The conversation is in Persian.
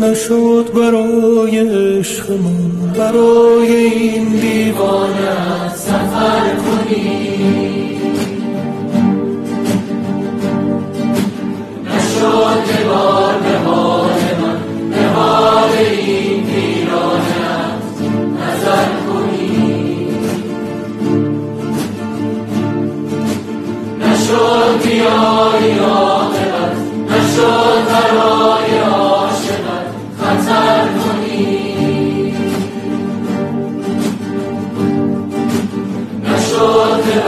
نشد برای عشقمون، برای این دیوانه سفر کنی. نشد که بار به حال من، به حال این دیوانه نظر کنی. نشد بیایی عاقبت، نشد برای عاشقت خطر کنی. نشد که